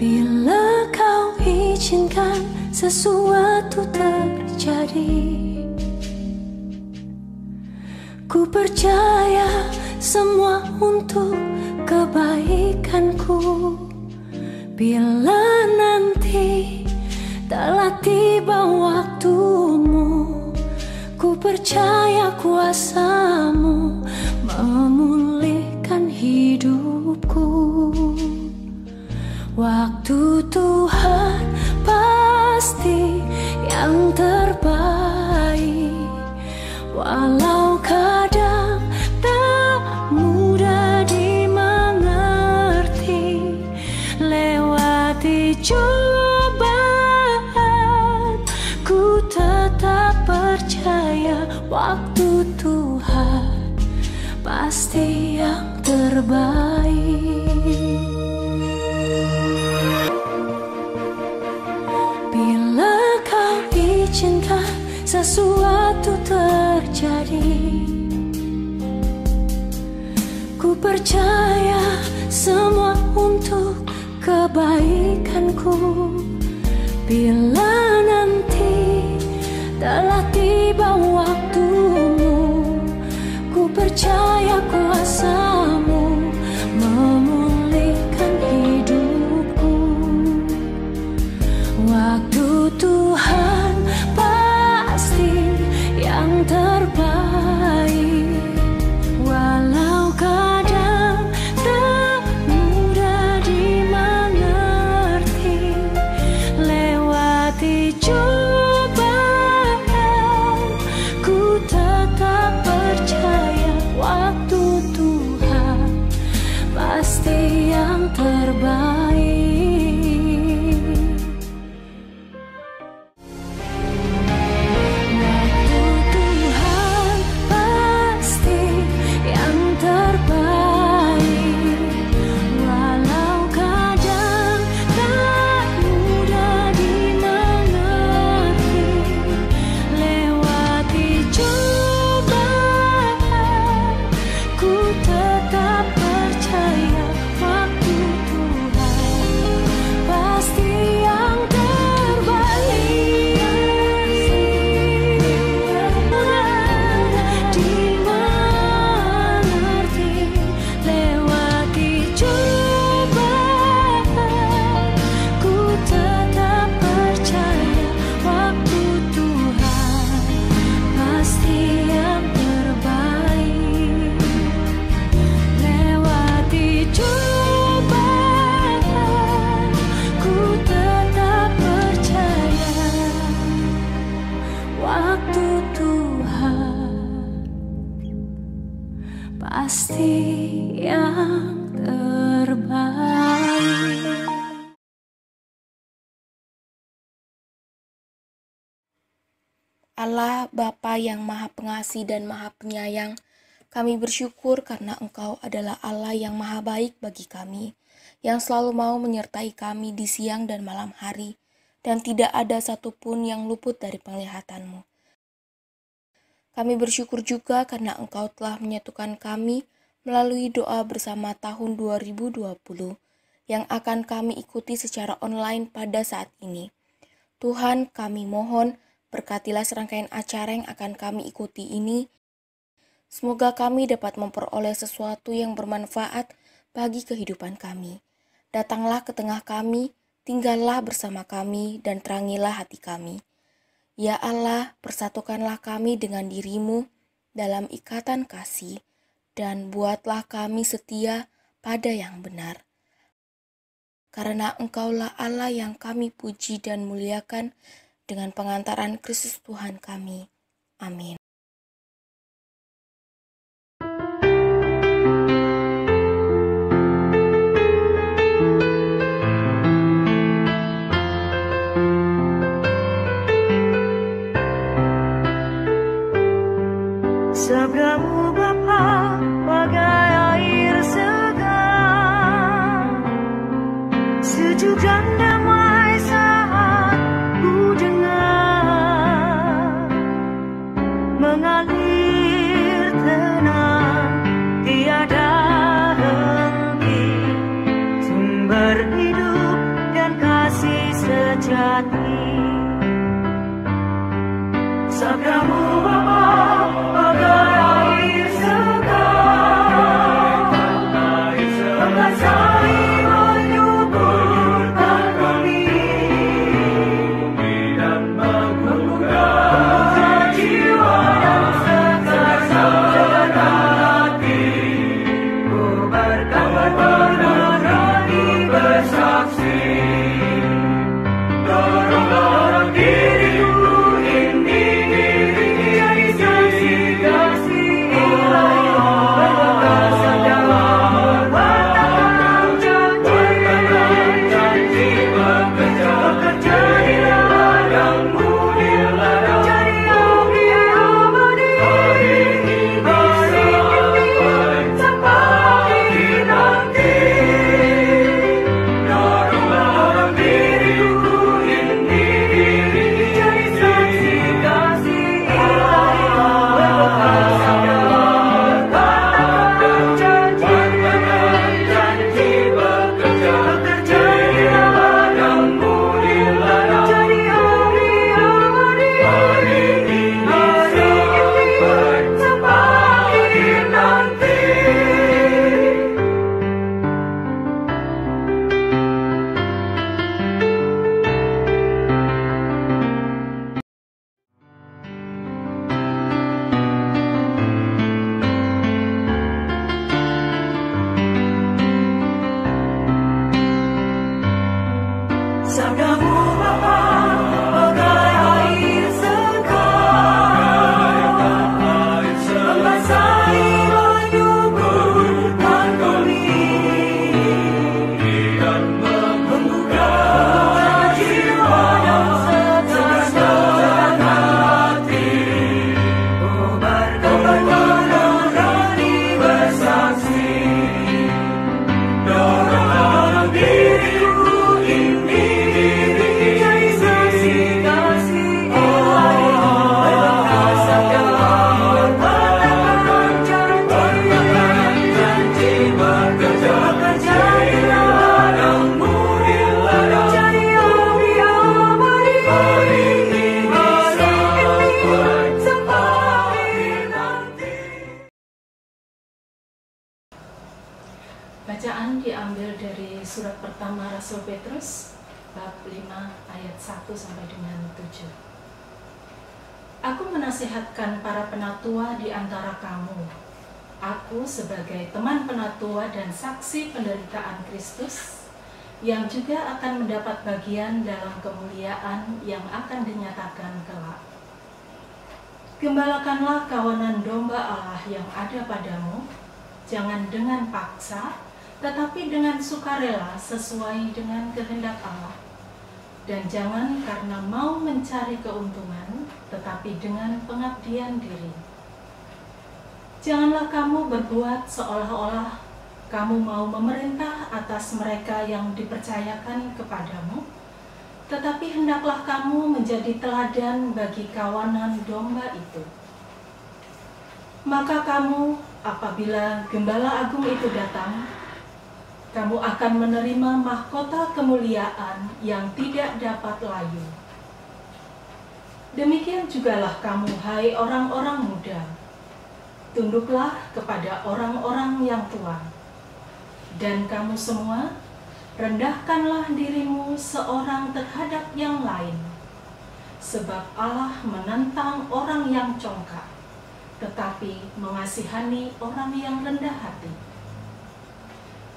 Bila kau izinkan sesuatu terjadi, ku percaya semua untuk kebaikanku. Bila nanti telah tiba waktumu, ku percaya kuasamu memulihkan hidupku. Waktu Tuhan pasti yang terbaik, walau kadang tak mudah dimengerti. Lewati cobaan, ku tetap percaya waktu Tuhan pasti yang terbaik. Bila kau izinkan sesuatu terjadi, ku percaya semua untuk kebaikanku. Bila nanti telah tiba waktumu, ku percaya kuasamu memulihkan hidupku. Waktu Tuhan pasti yang terbaik, walau kadang tak mudah dimengerti. Lewati cobaan, ku tetap percaya waktu Tuhan pasti yang terbaik. Pasti yang terbaik. Allah Bapa yang Maha Pengasih dan Maha Penyayang, kami bersyukur karena Engkau adalah Allah yang Maha Baik bagi kami, yang selalu mau menyertai kami di siang dan malam hari, dan tidak ada satupun yang luput dari penglihatan-Mu. Kami bersyukur juga karena Engkau telah menyatukan kami melalui doa bersama tahun 2020 yang akan kami ikuti secara online pada saat ini. Tuhan, kami mohon berkatilah serangkaian acara yang akan kami ikuti ini. Semoga kami dapat memperoleh sesuatu yang bermanfaat bagi kehidupan kami. Datanglah ke tengah kami, tinggallah bersama kami, dan terangilah hati kami. Ya Allah, persatukanlah kami dengan diri-Mu dalam ikatan kasih, dan buatlah kami setia pada yang benar. Karena Engkaulah Allah yang kami puji dan muliakan dengan pengantaran Kristus Tuhan kami. Amin. Sabdamu Bapa bagai air segar, sejuk dan damai saat ku dengar, mengalir tenang tiada henti, sumber hidup dan Bacaan diambil dari surat pertama Rasul Petrus, bab 5 ayat 1 sampai dengan 7. Aku menasihatkan para penatua di antara kamu. Aku sebagai teman penatua dan saksi penderitaan Kristus, yang juga akan mendapat bagian dalam kemuliaan yang akan dinyatakan kelak. Gembalakanlah kawanan domba Allah yang ada padamu, jangan dengan paksa, tetapi dengan sukarela sesuai dengan kehendak Allah. Dan jangan karena mau mencari keuntungan, tetapi dengan pengabdian diri. Janganlah kamu berbuat seolah-olah kamu mau memerintah atas mereka yang dipercayakan kepadamu, tetapi hendaklah kamu menjadi teladan bagi kawanan domba itu. Maka kamu, apabila Gembala Agung itu datang, kamu akan menerima mahkota kemuliaan yang tidak dapat layu. Demikian jugalah kamu, hai orang-orang muda. Tunduklah kepada orang-orang yang tua. Dan kamu semua, rendahkanlah dirimu seorang terhadap yang lain. Sebab Allah menentang orang yang congkak, tetapi mengasihani orang yang rendah hati.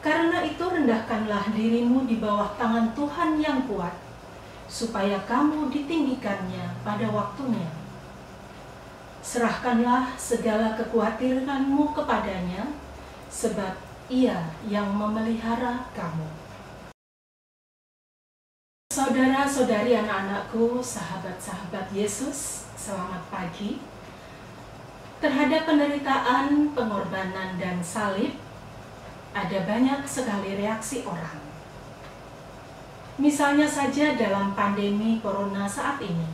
Karena itu rendahkanlah dirimu di bawah tangan Tuhan yang kuat, supaya kamu ditinggikannya pada waktunya. Serahkanlah segala kekhawatiranmu kepadanya, sebab Ia yang memelihara kamu. Saudara-saudari, anak-anakku, sahabat-sahabat Yesus, selamat pagi. Terhadap penderitaan, pengorbanan, dan salib, ada banyak sekali reaksi orang. Misalnya saja dalam pandemi corona saat ini,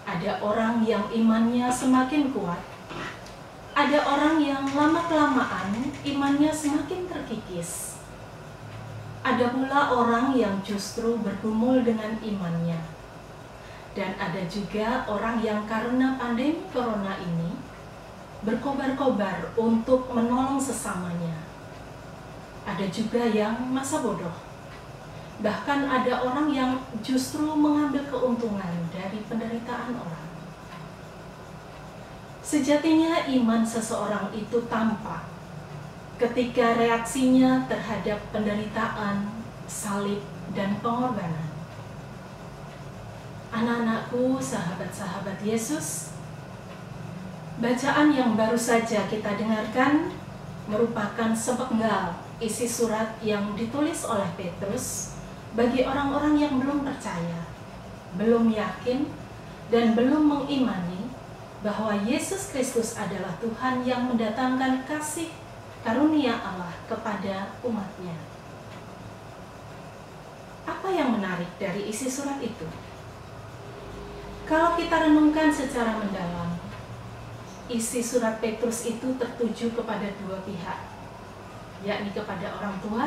ada orang yang imannya semakin kuat, ada orang yang lama-kelamaan imannya semakin terkikis. Ada pula orang yang justru bergumul dengan imannya. Dan ada juga orang yang karena pandemi corona ini berkobar-kobar untuk menolong sesamanya. Ada juga yang masa bodoh. Bahkan ada orang yang justru mengambil keuntungan dari penderitaan orang. Sejatinya iman seseorang itu tampak ketika reaksinya terhadap penderitaan, salib, dan pengorbanan. Anak-anakku, sahabat-sahabat Yesus, bacaan yang baru saja kita dengarkan merupakan sepenggal isi surat yang ditulis oleh Petrus bagi orang-orang yang belum percaya, belum yakin, dan belum mengimani bahwa Yesus Kristus adalah Tuhan yang mendatangkan kasih karunia Allah kepada umatnya. Apa yang menarik dari isi surat itu? Kalau kita renungkan secara mendalam, isi surat Petrus itu tertuju kepada dua pihak, yakni kepada orang tua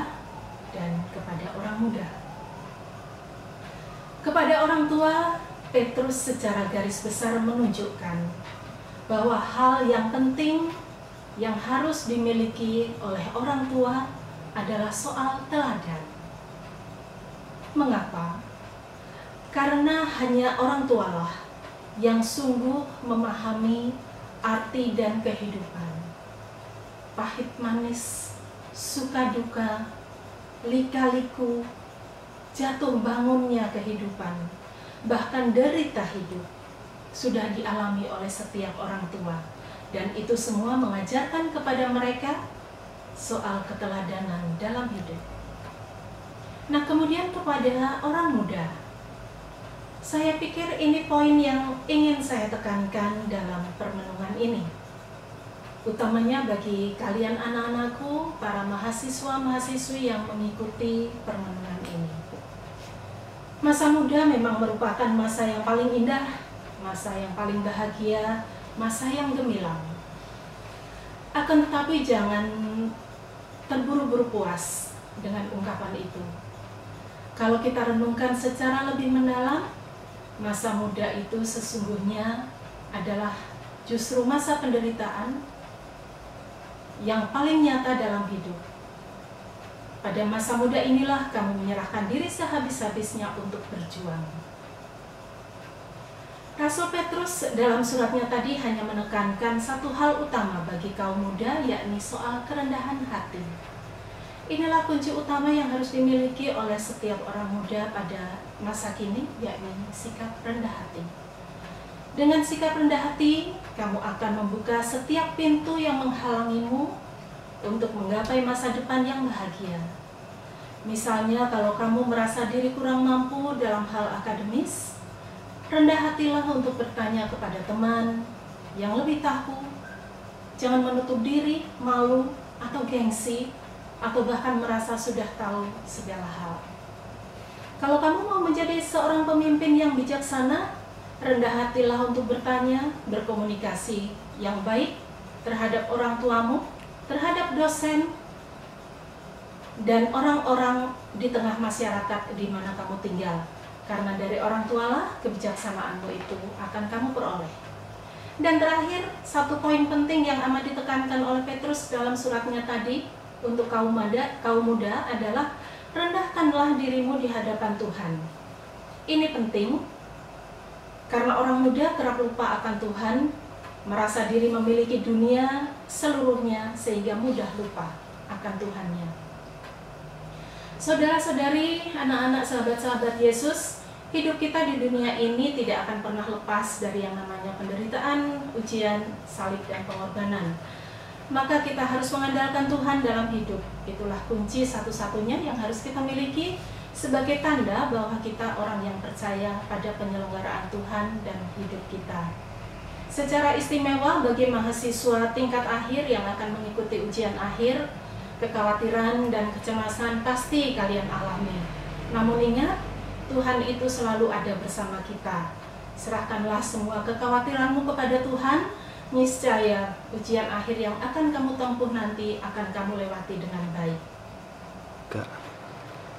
dan kepada orang muda. Kepada orang tua, Petrus secara garis besar menunjukkan bahwa hal yang penting yang harus dimiliki oleh orang tua adalah soal teladan. Mengapa? Karena hanya orang tualah yang sungguh memahami arti dan kehidupan, pahit manis, suka duka, lika-liku, jatuh bangunnya kehidupan, bahkan derita hidup sudah dialami oleh setiap orang tua, dan itu semua mengajarkan kepada mereka soal keteladanan dalam hidup. Nah, kemudian kepada orang muda, saya pikir ini poin yang ingin saya tekankan dalam permenungan ini, utamanya bagi kalian anak-anakku, para mahasiswa-mahasiswi yang mengikuti permenungan ini. Masa muda memang merupakan masa yang paling indah, masa yang paling bahagia, masa yang gemilang. Akan tetapi jangan terburu-buru puas dengan ungkapan itu. Kalau kita renungkan secara lebih mendalam, masa muda itu sesungguhnya adalah justru masa penderitaan yang paling nyata dalam hidup. Pada masa muda inilah kamu menyerahkan diri sehabis-habisnya untuk berjuang. Rasul Petrus dalam suratnya tadi hanya menekankan satu hal utama bagi kaum muda, yakni soal kerendahan hati. Inilah kunci utama yang harus dimiliki oleh setiap orang muda pada masa kini, yakni sikap rendah hati. Dengan sikap rendah hati, kamu akan membuka setiap pintu yang menghalangimu untuk menggapai masa depan yang bahagia. Misalnya kalau kamu merasa diri kurang mampu dalam hal akademis, rendah hatilah untuk bertanya kepada teman yang lebih tahu. Jangan menutup diri, malu, atau gengsi, atau bahkan merasa sudah tahu segala hal. Kalau kamu mau menjadi seorang pemimpin yang bijaksana, rendah hatilah untuk bertanya, berkomunikasi yang baik terhadap orang tuamu, terhadap dosen, dan orang-orang di tengah masyarakat di mana kamu tinggal. Karena dari orang tualah kebijaksanaanmu itu akan kamu peroleh. Dan terakhir, satu poin penting yang amat ditekankan oleh Petrus dalam suratnya tadi untuk kaum muda adalah rendahkanlah dirimu di hadapan Tuhan. Ini penting karena orang muda kerap lupa akan Tuhan, merasa diri memiliki dunia seluruhnya sehingga mudah lupa akan Tuhannya. Saudara-saudari, anak-anak sahabat-sahabat Yesus, hidup kita di dunia ini tidak akan pernah lepas dari yang namanya penderitaan, ujian, salib, dan pengorbanan. Maka kita harus mengandalkan Tuhan dalam hidup. Itulah kunci satu-satunya yang harus kita miliki sebagai tanda bahwa kita orang yang percaya pada penyelenggaraan Tuhan dan hidup kita. Secara istimewa bagi mahasiswa tingkat akhir yang akan mengikuti ujian akhir, kekhawatiran dan kecemasan pasti kalian alami. Namun ingat, Tuhan itu selalu ada bersama kita. Serahkanlah semua kekhawatiranmu kepada Tuhan, niscaya ujian akhir yang akan kamu tempuh nanti akan kamu lewati dengan baik.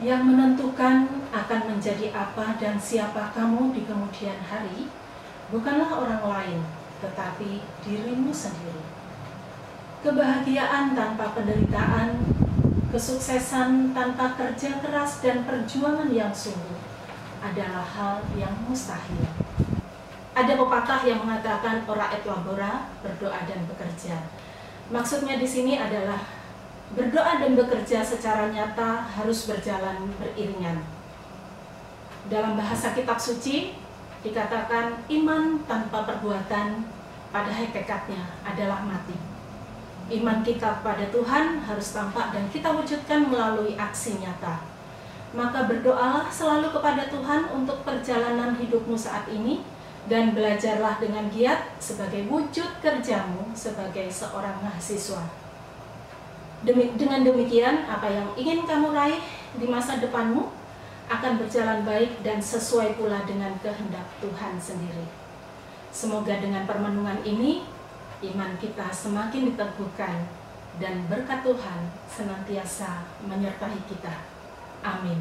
Yang menentukan akan menjadi apa dan siapa kamu di kemudian hari bukanlah orang lain, tetapi dirimu sendiri. Kebahagiaan tanpa penderitaan, kesuksesan tanpa kerja keras dan perjuangan yang sungguh adalah hal yang mustahil. Ada pepatah yang mengatakan ora et labora, berdoa dan bekerja. Maksudnya di sini adalah berdoa dan bekerja secara nyata harus berjalan beriringan. Dalam bahasa kitab suci dikatakan iman tanpa perbuatan pada hakikatnya adalah mati. Iman kita pada Tuhan harus tampak dan kita wujudkan melalui aksi nyata. Maka berdoalah selalu kepada Tuhan untuk perjalanan hidupmu saat ini dan belajarlah dengan giat sebagai wujud kerjamu sebagai seorang mahasiswa. Dengan demikian, apa yang ingin kamu raih di masa depanmu akan berjalan baik dan sesuai pula dengan kehendak Tuhan sendiri. Semoga dengan permenungan ini, iman kita semakin diteguhkan dan berkat Tuhan senantiasa menyertai kita. Amin.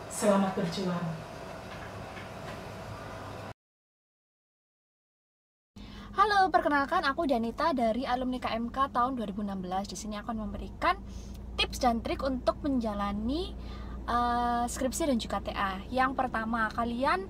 Selamat berjuang. Halo, perkenalkan aku Danita dari alumni KMK tahun 2016. Di sini akan memberikan tips dan trik untuk menjalani skripsi dan juga TA. Yang pertama, kalian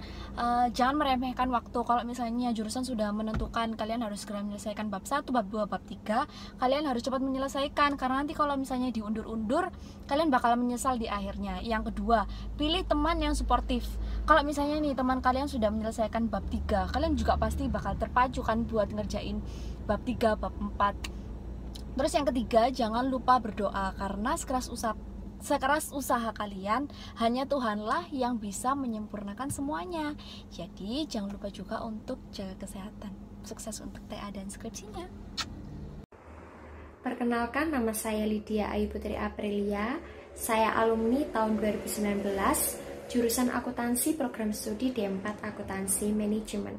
jangan meremehkan waktu. Kalau misalnya jurusan sudah menentukan kalian harus segera menyelesaikan bab 1, bab 2, bab 3, kalian harus cepat menyelesaikan karena nanti kalau misalnya diundur-undur, kalian bakal menyesal di akhirnya. Yang kedua, pilih teman yang suportif. Kalau misalnya nih teman kalian sudah menyelesaikan bab 3, kalian juga pasti bakal terpacu kan buat ngerjain bab 3, bab 4. Terus yang ketiga, jangan lupa berdoa karena sekeras usaha kalian, hanya Tuhanlah yang bisa menyempurnakan semuanya. Jadi jangan lupa juga untuk jaga kesehatan. Sukses untuk TA dan skripsinya. Perkenalkan, nama saya Lydia Ayu Putri Aprilia. Saya alumni tahun 2019, jurusan akuntansi program studi D4 Akuntansi Manajemen.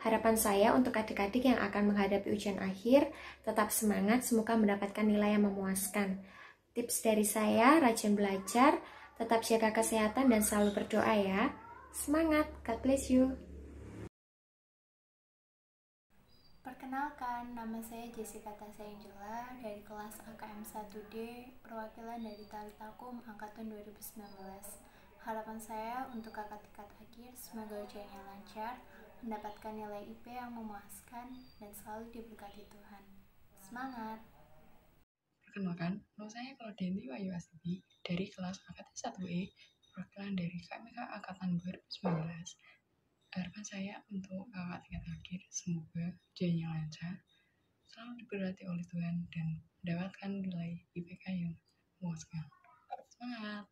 Harapan saya untuk adik-adik yang akan menghadapi ujian akhir, tetap semangat, semoga mendapatkan nilai yang memuaskan. Tips dari saya, rajin belajar, tetap jaga kesehatan dan selalu berdoa ya. Semangat, God bless you. Perkenalkan, nama saya Jessica Tasya Angela dari kelas AKM 1D, perwakilan dari Talitakum Angkatan 2019. Harapan saya untuk kakak tingkat akhir, semoga ujiannya lancar, mendapatkan nilai IP yang memuaskan, dan selalu diberkati Tuhan. Semangat! Perkenalkan, nama saya Claudianti Wahyu Astuti dari kelas Angkatan 1E, perwakilan dari KMK Angkatan 2019. Harapan saya untuk kakak tingkat akhir, semoga ujiannya lancar, selalu diberkati oleh Tuhan, dan mendapatkan nilai IPK yang memuaskan. Semangat!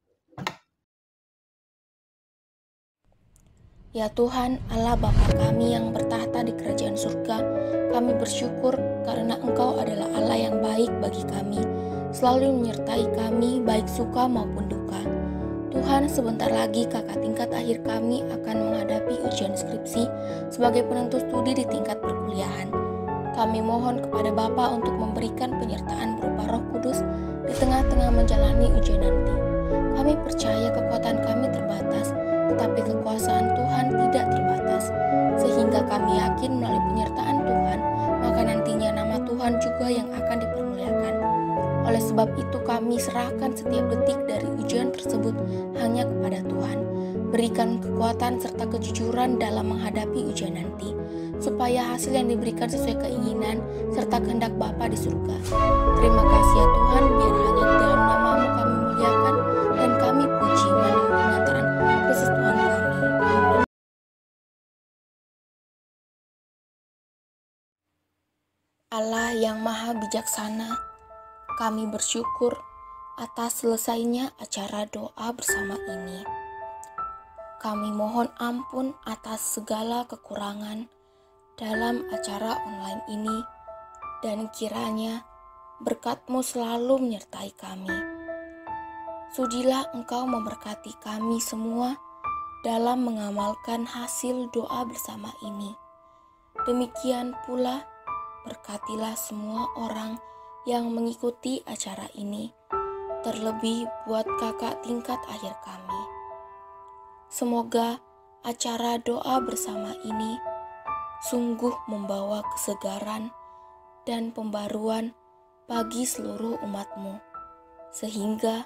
Ya Tuhan, Allah Bapa kami yang bertahta di kerajaan surga, kami bersyukur karena Engkau adalah Allah yang baik bagi kami, selalu menyertai kami baik suka maupun duka. Tuhan, sebentar lagi kakak tingkat akhir kami akan menghadapi ujian skripsi sebagai penentu studi di tingkat perkuliahan. Kami mohon kepada Bapa untuk memberikan penyertaan berupa Roh Kudus di tengah-tengah menjalani ujian nanti. Kami percaya kekuatan kami terbatas, tetapi kekuasaan Tuhan tidak terbatas, sehingga kami yakin melalui penyertaan Tuhan, maka nantinya nama Tuhan juga yang akan dipermuliakan. Oleh sebab itu kami serahkan setiap detik dari ujian tersebut hanya kepada Tuhan. Berikan kekuatan serta kejujuran dalam menghadapi ujian nanti, supaya hasil yang diberikan sesuai keinginan serta kehendak Bapa di surga. Terima kasih ya Tuhan, biar hanya di dalam nama-Mu kami muliakan dan kami puji melalui pengantaran Kristus Tuhan kami. Allah yang maha bijaksana, kami bersyukur atas selesainya acara doa bersama ini. Kami mohon ampun atas segala kekurangan dalam acara online ini, dan kiranya berkat-Mu selalu menyertai kami. Sudilah Engkau memberkati kami semua dalam mengamalkan hasil doa bersama ini. Demikian pula, berkatilah semua orang yang mengikuti acara ini, terlebih buat kakak tingkat akhir kami. Semoga acara doa bersama ini sungguh membawa kesegaran dan pembaruan bagi seluruh umat-Mu, sehingga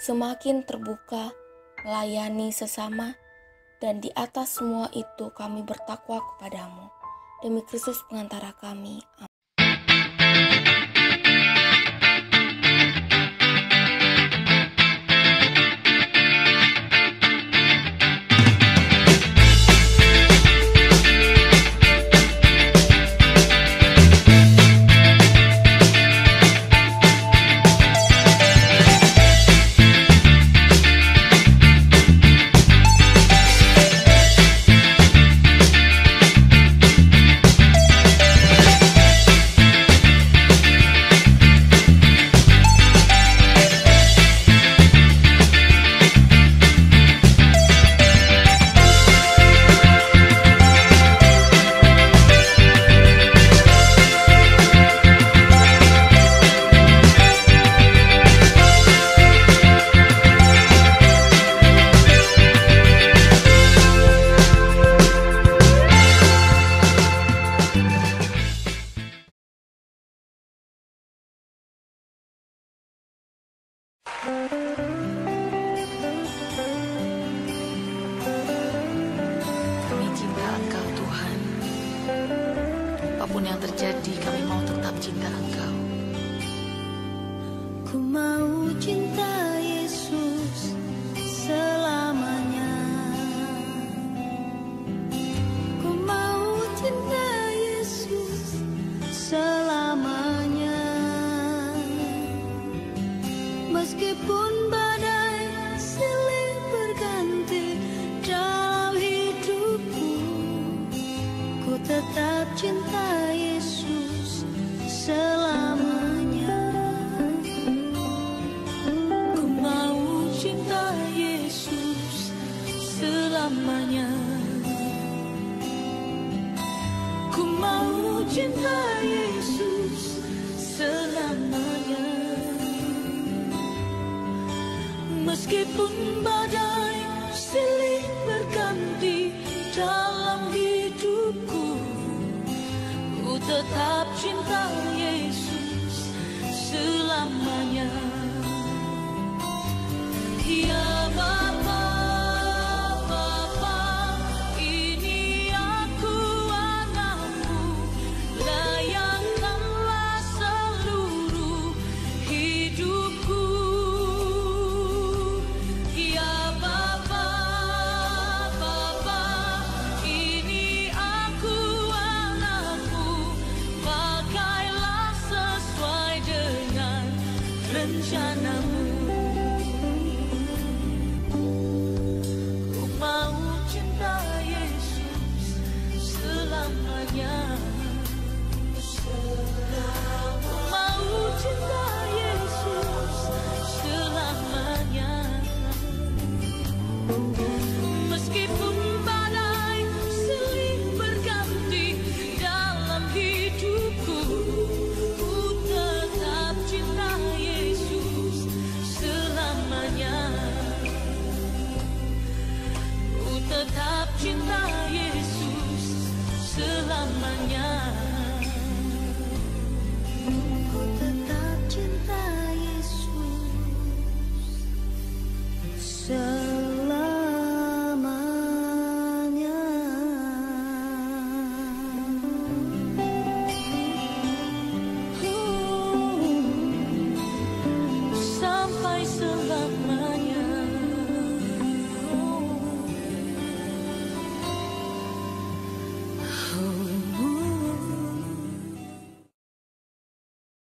semakin terbuka melayani sesama, dan di atas semua itu kami bertakwa kepada-Mu. Demi Kristus pengantara kami. Amin. Kami cinta Engkau Tuhan. Apapun yang terjadi, kami mau tetap cinta Engkau. Ku mau cinta Yesus selamanya. Ku mau cinta Yesus selamanya. Meskipun badai silih berganti dalam hidupku, ku tetap cinta Yesus selamanya. Ku mau cinta Yesus selamanya. Ku mau cinta Yesus selamanya. Meskipun badai silih berganti dalam hidupku, ku tetap cinta Yesus.